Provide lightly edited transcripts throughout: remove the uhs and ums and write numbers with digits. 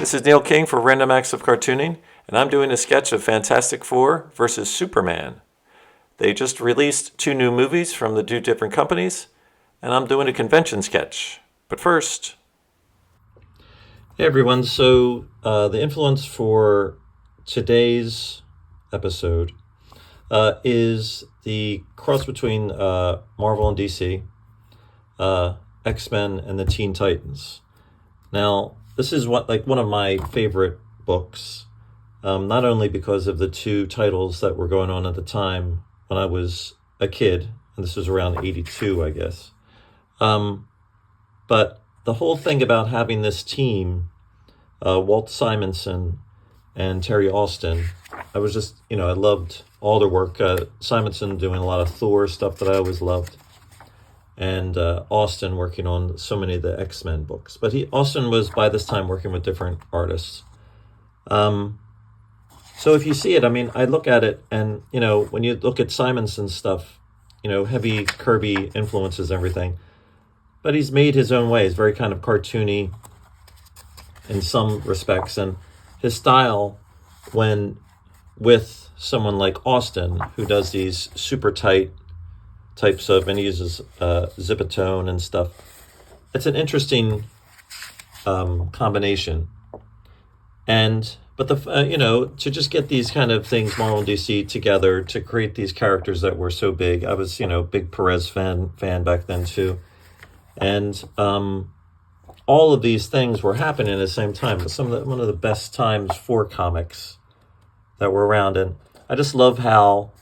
this is Neil King for Random Acts of Cartooning, and I'm doing a sketch of Fantastic Four versus Superman. They just released 2 new movies from the 2 different companies, and I'm doing a convention sketch. But first... Hey everyone, so the influence for today's episode is the cross between Marvel and DC, X-Men and the Teen Titans. Now, this is one of my favorite books, not only because of the 2 titles that were going on at the time when I was a kid, and this was around 82, I guess. But the whole thing about having this team, Walt Simonson and Terry Austin, I was just, I loved all their work. Simonson doing a lot of Thor stuff that I always loved, and Austin working on so many of the X-Men books. But Austin was by this time working with different artists. So if you see it, I look at it, and when you look at Simonson's stuff, heavy Kirby influences everything, but he's made his own way. He's very kind of cartoony in some respects, and his style, when with someone like Austin, who does these super tight types of, and he uses zipatone and stuff, it's an interesting combination. But to just get these kind of things, Marvel and DC together to create these characters that were so big. I was, big Perez fan back then too. And all of these things were happening at the same time. But one of the best times for comics that were around. And I just love how,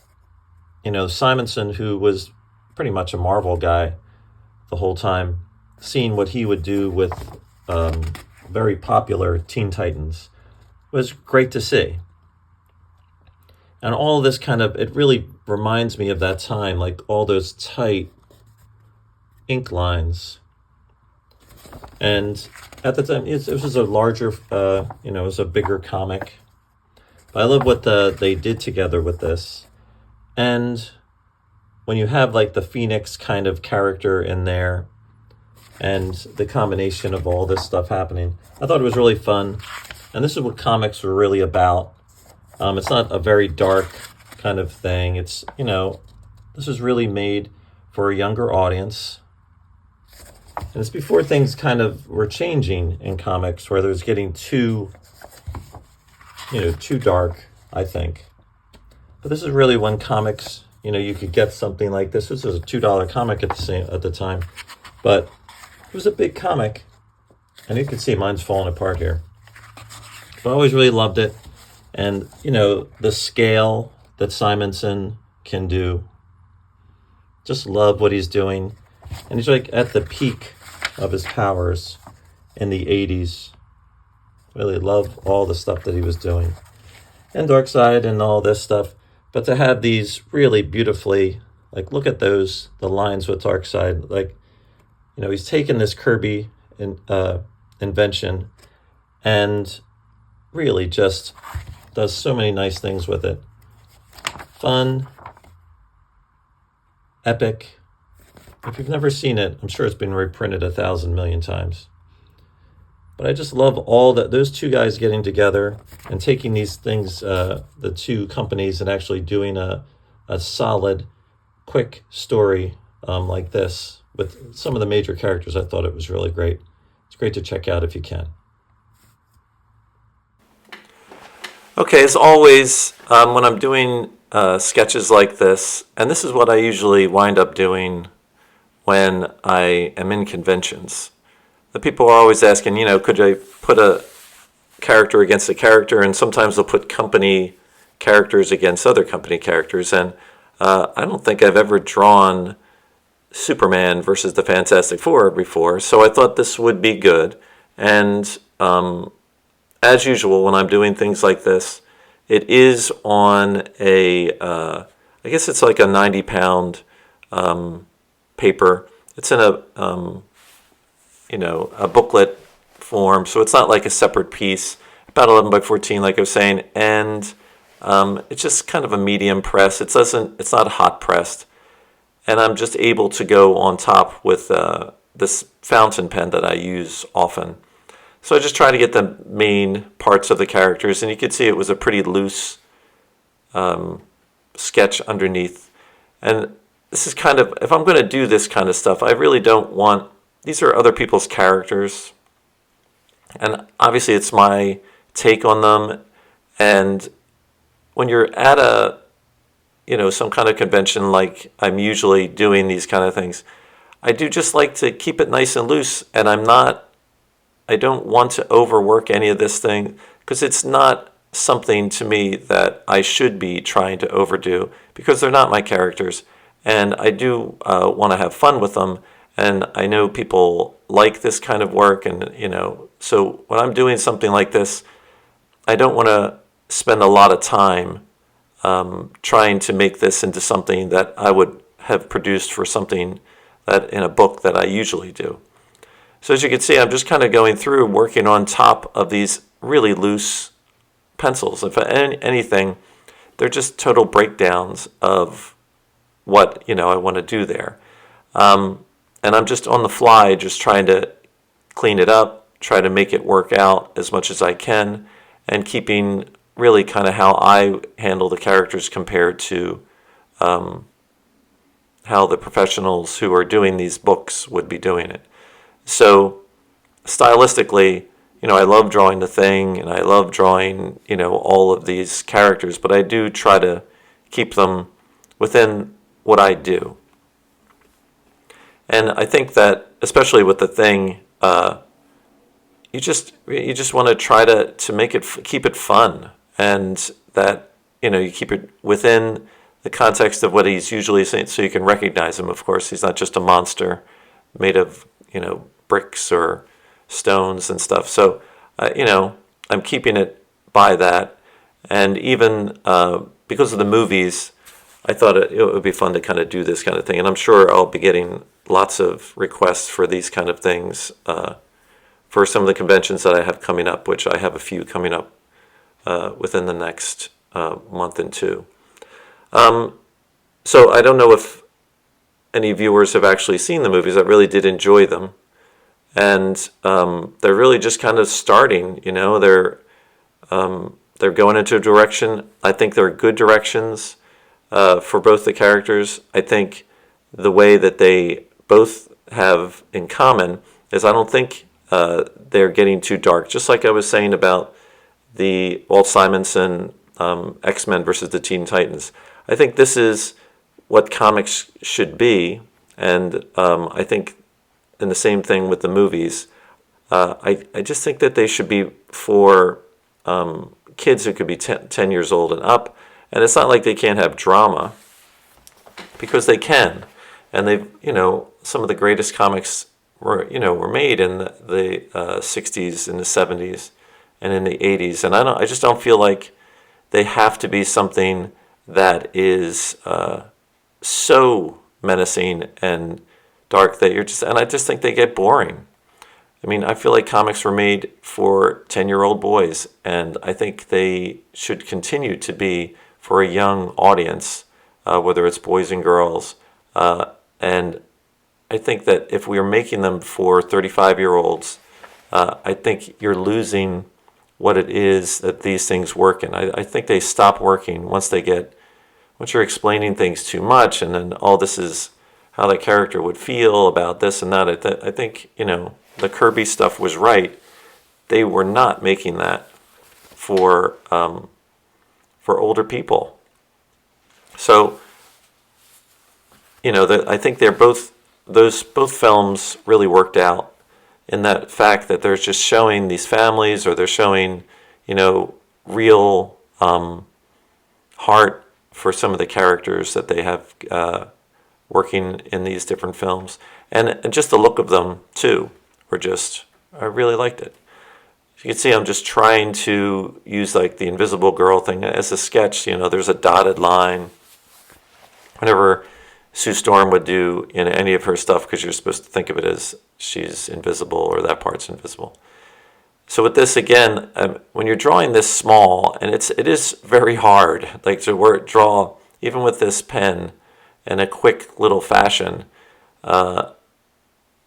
Simonson, who was pretty much a Marvel guy the whole time, seeing what he would do with very popular Teen Titans was great to see. And all this it really reminds me of that time, like all those tight ink lines. And at the time, it was a larger, it was a bigger comic. But I love what they did together with this. And when you have like the Phoenix kind of character in there and the combination of all this stuff happening, I thought it was really fun. And this is what comics were really about. It's not a very dark kind of thing. It's, this was really made for a younger audience. And it's before things kind of were changing in comics, where it was getting too dark, I think. But this is really when comics, you could get something like this. This was a $2 comic at the time, but it was a big comic, and you can see mine's falling apart here. But I always really loved it, and the scale that Simonson can do. Just love what he's doing, and he's like at the peak of his powers in the 80s. Really love all the stuff that he was doing, and Darkseid and all this stuff. But to have these really beautifully, look at the lines with Darkseid. He's taken this Kirby invention and really just does so many nice things with it. Fun, epic. If you've never seen it, I'm sure it's been reprinted 1,000 million times. But I just love all those 2 guys getting together and taking these things, the 2 companies, and actually doing a solid, quick story like this with some of the major characters. I thought it was really great. It's great to check out if you can. Okay, as always, when I'm doing sketches like this, and this is what I usually wind up doing when I am in conventions. The people are always asking, could I put a character against a character? And sometimes they'll put company characters against other company characters. And I don't think I've ever drawn Superman versus the Fantastic Four before, so I thought this would be good. And as usual, when I'm doing things like this, it is on I guess it's like a 90-pound paper. It's in a booklet form, so it's not like a separate piece. About 11 by 14, like I was saying, and it's just kind of a medium press. It's not hot pressed, and I'm just able to go on top with this fountain pen that I use often. So I just try to get the main parts of the characters, and you can see it was a pretty loose sketch underneath. And this is kind of, if I'm going to do this kind of stuff, I really don't want, these are other people's characters. And obviously it's my take on them. And when you're at a, some kind of convention, like I'm usually doing these kind of things, I do just like to keep it nice and loose. And I don't want to overwork any of this thing, because it's not something to me that I should be trying to overdo, because they're not my characters. And I do want to have fun with them. And I know people like this kind of work. And, so when I'm doing something like this, I don't want to spend a lot of time trying to make this into something that I would have produced for something that in a book that I usually do. So as you can see, I'm just kind of going through, working on top of these really loose pencils. If anything, they're just total breakdowns of what I want to do there. And I'm just on the fly, just trying to clean it up, try to make it work out as much as I can, and keeping really kind of how I handle the characters compared to how the professionals who are doing these books would be doing it. So stylistically, I love drawing The Thing, and I love drawing, all of these characters, but I do try to keep them within what I do. And I think that, especially with The Thing, you just want to try to make it, keep it fun, and that, you keep it within the context of what he's usually saying, so you can recognize him. Of course, he's not just a monster made of, bricks or stones and stuff. So, I'm keeping it by that. And even because of the movies, I thought it would be fun to kind of do this kind of thing. And I'm sure I'll be getting lots of requests for these kind of things for some of the conventions that I have coming up, which I have a few coming up within the next month and two. So I don't know if any viewers have actually seen the movies. I really did enjoy them. And they're really just kind of starting, they're going into a direction. I think they're good directions for both the characters. I think the way that they both have in common is I don't think they're getting too dark. Just like I was saying about the Walt Simonson X-Men versus the Teen Titans. I think this is what comics should be, and I think, and the same thing with the movies. I just think that they should be for kids who could be 10 years old and up. And it's not like they can't have drama, because they can. And they've, some of the greatest comics were made in the 60s and the 70s and in the 80s. And I just don't feel like they have to be something that is so menacing and dark that and I just think they get boring. I mean, I feel like comics were made for 10-year-old boys, and I think they should continue to be for a young audience, whether it's boys and girls. And I think that if we are making them for 35-year-olds, I think you're losing what it is that these things work in. I think they stop working once you're explaining things too much, and then this is how the character would feel about this and that. I think, the Kirby stuff was right. They were not making that for older people. So, I think both films really worked out in that fact that they're just showing these families, or they're showing, real heart for some of the characters that they have working in these different films, and just the look of them too I really liked it. You can see I'm just trying to use like the Invisible Girl thing as a sketch. There's a dotted line whenever Sue Storm would do in any of her stuff, because you're supposed to think of it as she's invisible or that part's invisible. So with this, again, when you're drawing this small, and it is very hard, like to draw even with this pen in a quick little fashion,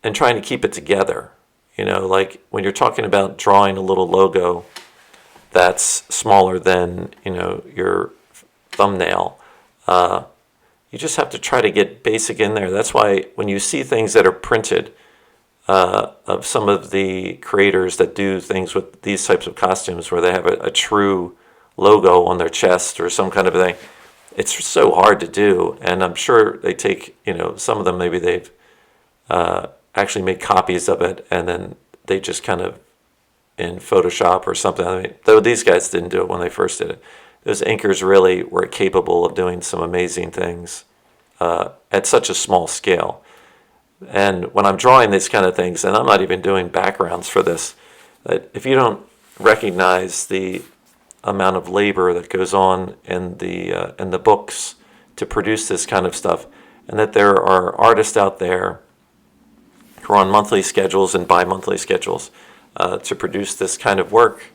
and trying to keep it together, Like when you're talking about drawing a little logo that's smaller than, your thumbnail, you just have to try to get basic in there. That's why when you see things that are printed, of some of the creators that do things with these types of costumes where they have a true logo on their chest or some kind of thing, it's so hard to do. And I'm sure they take, some of them, maybe they've actually made copies of it and then they just kind of in Photoshop or something. I mean, though these guys didn't do it when they first did it. Those inkers really were capable of doing some amazing things at such a small scale. And when I'm drawing these kind of things, and I'm not even doing backgrounds for this, that if you don't recognize the amount of labor that goes on in the books to produce this kind of stuff, and that there are artists out there who are on monthly schedules and bi-monthly schedules to produce this kind of work,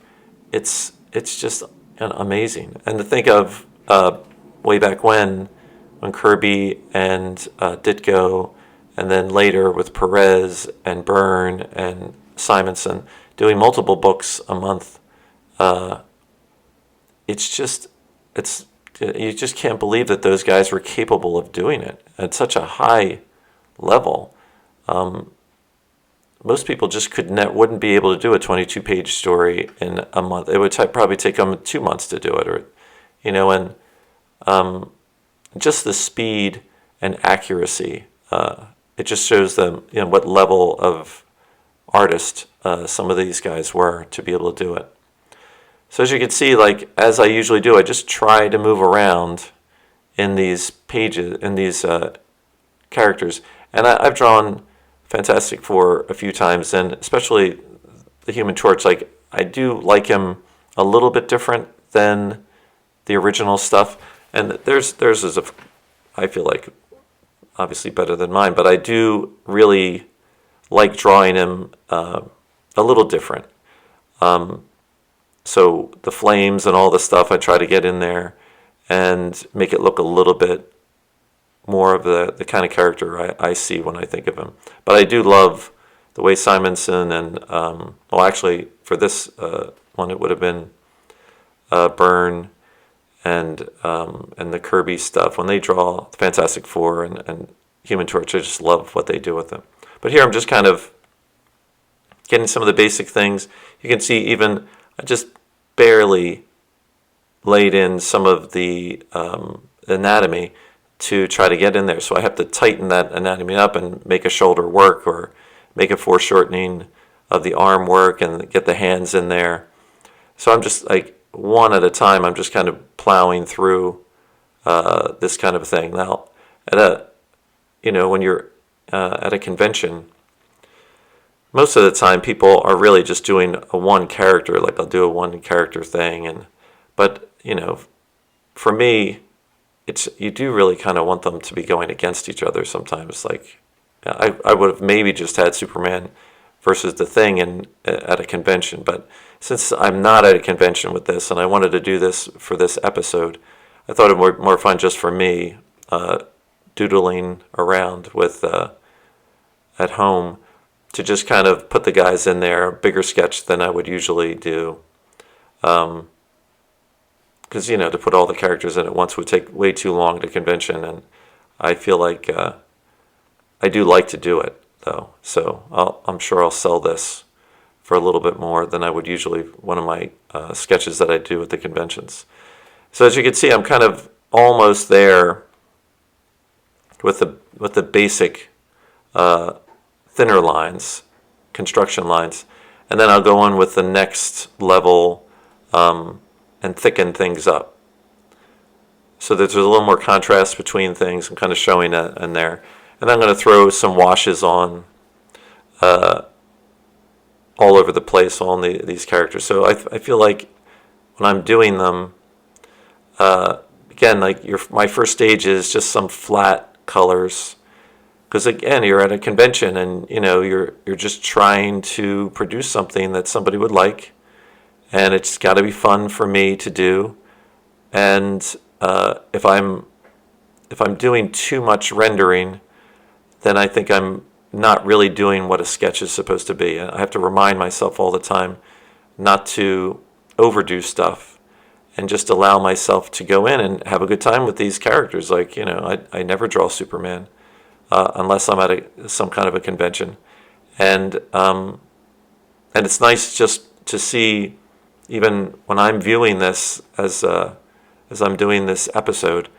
it's just amazing. And to think of way back when Kirby and Ditko, and then later with Perez and Byrne and Simonson doing multiple books a month, you just can't believe that those guys were capable of doing it at such a high level. Most people just wouldn't be able to do a 22-page story in a month. It would probably take them 2 months to do it, and just the speed and accuracy. It just shows them, what level of artist some of these guys were to be able to do it. So as you can see, like as I usually do, I just try to move around in these pages, in these characters. And I've drawn Fantastic Four a few times, and especially the Human Torch. Like I do like him a little bit different than the original stuff, and theirs is I feel like obviously better than mine, but I do really like drawing him a little different. So the flames and all the stuff I try to get in there and make it look a little bit more of the kind of character I see when I think of him. But I do love the way Simonson and, actually for this one it would have been Byrne and the Kirby stuff. When they draw the Fantastic Four and Human Torch, I just love what they do with them. But here I'm just kind of getting some of the basic things. You can see even I just barely laid in some of the anatomy to try to get in there. So I have to tighten that anatomy up and make a shoulder work or make a foreshortening of the arm work and get the hands in there. So I'm just like one at a time. I'm just kind of plowing through this kind of thing. Now, when you're at a convention, most of the time people are really just doing a one character. Like I'll do a one character thing, but for me, you do really kind of want them to be going against each other sometimes. Like I would have maybe just had Superman versus the Thing at a convention, but since I'm not at a convention with this and I wanted to do this for this episode, I thought it would be more fun just for me doodling around with at home to just kind of put the guys in there, a bigger sketch than I would usually do. Because, to put all the characters in at once would take way too long at a convention, and I feel like I do like to do it, though. So I'm sure I'll sell this for a little bit more than I would usually one of my sketches that I do at the conventions. So as you can see, I'm kind of almost there with the basic thinner lines, construction lines, and then I'll go in with the next level and thicken things up. So that there's a little more contrast between things. I'm kind of showing that in there. And I'm going to throw some washes on all over the place on these characters. So I feel like when I'm doing them, again, like my first stage is just some flat colors. Because again, you're at a convention and you're just trying to produce something that somebody would like, and it's got to be fun for me to do. And if I'm doing too much rendering, then I think I'm not really doing what a sketch is supposed to be. I have to remind myself all the time not to overdo stuff and just allow myself to go in and have a good time with these characters. Like, I never draw Superman unless I'm at some kind of a convention. And it's nice just to see, even when I'm viewing this as I'm doing this episode,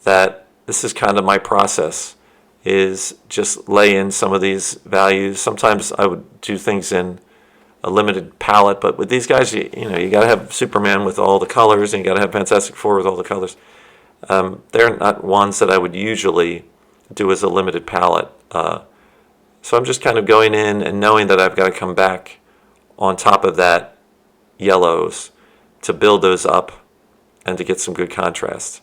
that this is kind of my process, is just lay in some of these values. Sometimes I would do things in a limited palette, but with these guys, you got to have Superman with all the colors, and you got to have Fantastic Four with all the colors. They're not ones that I would usually do as a limited palette. So I'm just kind of going in and knowing that I've got to come back on top of that yellows to build those up and to get some good contrast.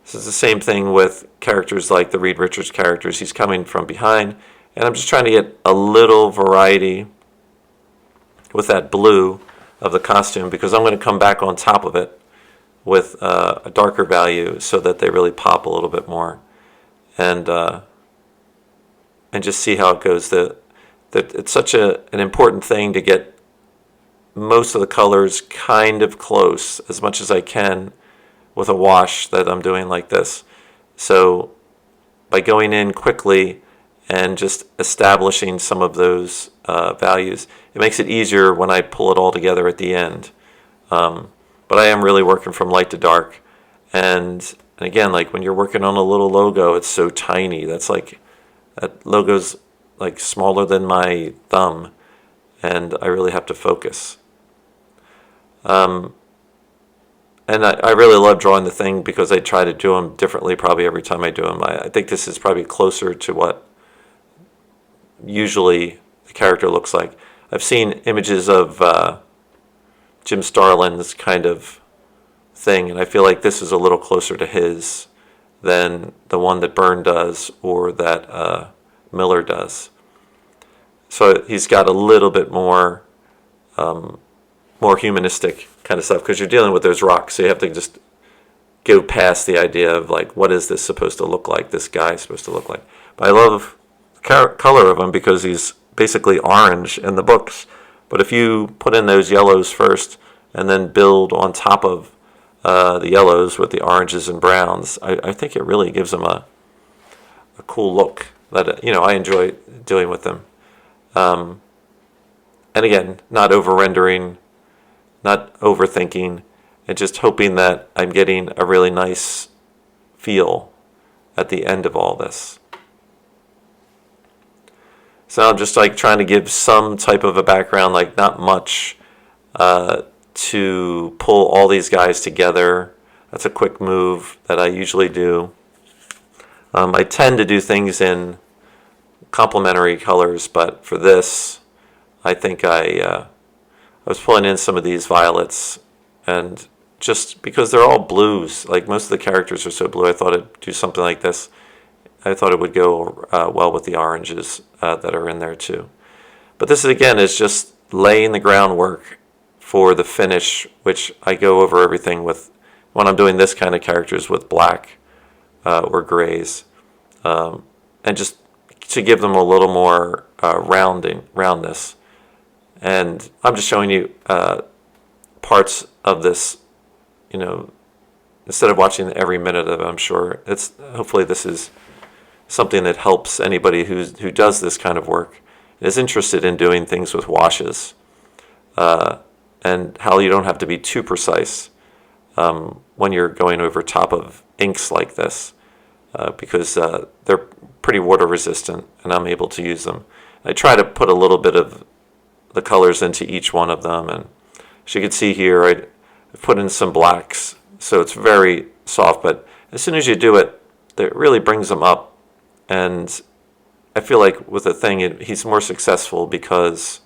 This is the same thing with characters like the Reed Richards characters. He's coming from behind, and I'm just trying to get a little variety with that blue of the costume, because I'm going to come back on top of it with a darker value so that they really pop a little bit more, and just see how it goes. That it's such an important thing to get most of the colors kind of close as much as I can with a wash that I'm doing like this. So by going in quickly and just establishing some of those values, it makes it easier when I pull it all together at the end. But I am really working from light to dark. And again, like when you're working on a little logo, it's so tiny. That logo's like smaller than my thumb, and I really have to focus. And I really love drawing the Thing because I try to do them differently probably every time I do them. I think this is probably closer to what usually the character looks like. I've seen images of Jim Starlin's kind of thing, and I feel like this is a little closer to his than the one that Byrne does or that Miller does. So he's got a little bit more humanistic kind of stuff, because you're dealing with those rocks, so you have to just go past the idea of like, what is this supposed to look like, this guy supposed to look like. But I love the color of him because he's basically orange in the books. But if you put in those yellows first and then build on top of the yellows with the oranges and browns, I think it really gives them a cool look that I enjoy doing with them. And again, not over-rendering, not overthinking, and just hoping that I'm getting a really nice feel at the end of all this. So I'm just like trying to give some type of a background, like not much, to pull all these guys together. That's a quick move that I usually do. I tend to do things in complementary colors, but for this, I think I was pulling in some of these violets, and just because they're all blues, like most of the characters are so blue, I thought I'd do something like this. I thought it would go well with the oranges that are in there too. But this, again, is just laying the groundwork for the finish, which I go over everything with when I'm doing this kind of characters with black or grays, and just to give them a little more roundness. And I'm just showing you parts of this, instead of watching every minute of it. I'm sure hopefully this is something that helps anybody who does this kind of work, is interested in doing things with washes, and how you don't have to be too precise when you're going over top of inks like this, because they're pretty water resistant, and I'm able to use them. I try to put a little bit of the colors into each one of them, and as you can see here, I put in some blacks, so it's very soft, but as soon as you do it, it really brings them up. And I feel like with the Thing, he's more successful because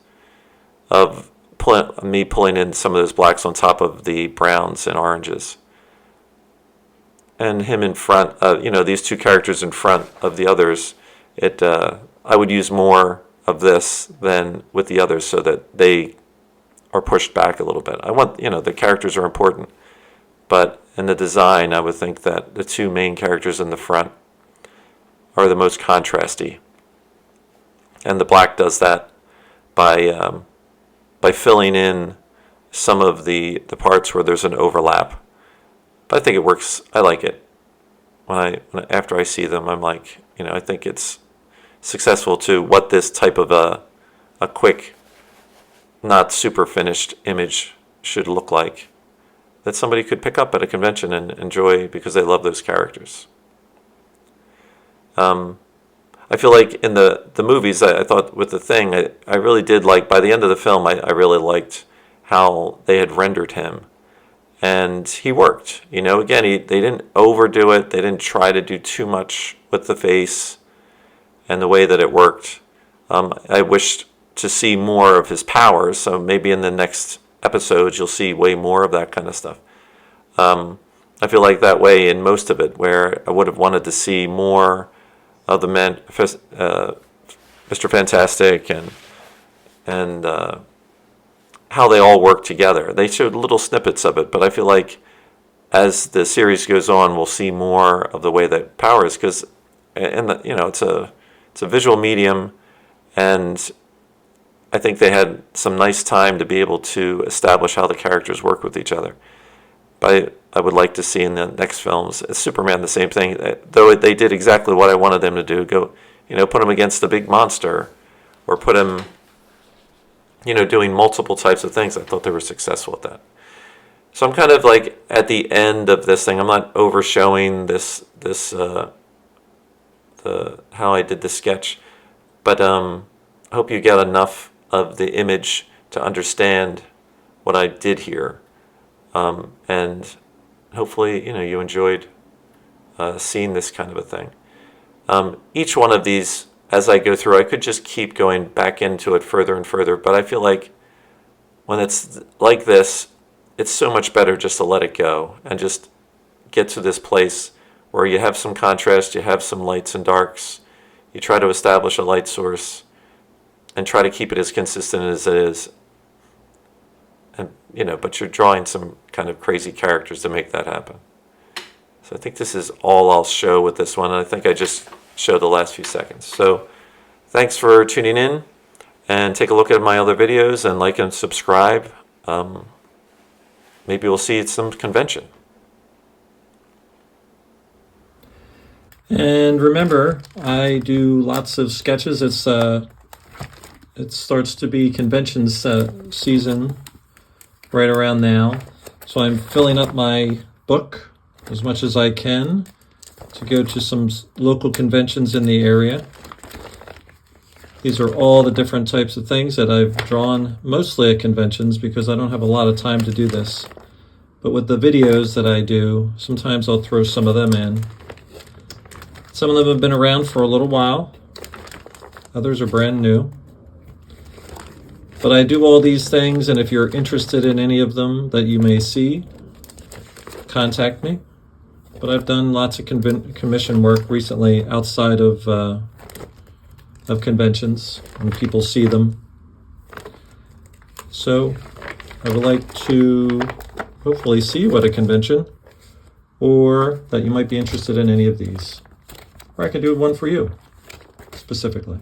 of me pulling in some of those blacks on top of the browns and oranges. And him in front, these two characters in front of the others, I would use more of this than with the others so that they are pushed back a little bit. I want, the characters are important, but in the design, I would think that the two main characters in the front are the most contrasty. And the black does that by filling in some of the parts where there's an overlap. But I think it works. I like it. After I see them, I'm like, I think it's successful to what this type of a quick, not super finished image should look like, that somebody could pick up at a convention and enjoy because they love those characters. I feel like in the movies, I thought with The Thing, I really did like, by the end of the film, I really liked how they had rendered him. And he worked. Again, they didn't overdo it. They didn't try to do too much with the face and the way that it worked. I wished to see more of his powers, so maybe in the next episodes you'll see way more of that kind of stuff. I feel like that way in most of it, where I would have wanted to see more of the Mr. Fantastic and how they all work together. They showed little snippets of it, but I feel like as the series goes on, we'll see more of the way that power is, because it's a visual medium, and I think they had some nice time to be able to establish how the characters work with each other. But I would like to see in the next films, Superman, the same thing. Though they did exactly what I wanted them to do, put him against the big monster, or put him, doing multiple types of things. I thought they were successful at that. So I'm kind of like at the end of this thing. I'm not overshowing how I did the sketch, but I hope you get enough of the image to understand what I did here, and hopefully you enjoyed seeing this kind of a thing. Each one of these, as I go through, I could just keep going back into it further and further, but I feel like when it's like this, it's so much better just to let it go and just get to this place where you have some contrast, you have some lights and darks, you try to establish a light source and try to keep it as consistent as it is. And but you're drawing some kind of crazy characters to make that happen. So I think this is all I'll show with this one. And I think I just showed the last few seconds. So thanks for tuning in, and take a look at my other videos and like and subscribe. Maybe we'll see you at some convention. And remember, I do lots of sketches. It starts to be convention season right around now. So I'm filling up my book as much as I can to go to some local conventions in the area. These are all the different types of things that I've drawn, mostly at conventions, because I don't have a lot of time to do this. But with the videos that I do, sometimes I'll throw some of them in. Some of them have been around for a little while. Others are brand new. But I do all these things, and if you're interested in any of them that you may see, contact me. But I've done lots of commission work recently outside of conventions, and people see them. So I would like to hopefully see you at a convention, or that you might be interested in any of these. Or I can do one for you specifically.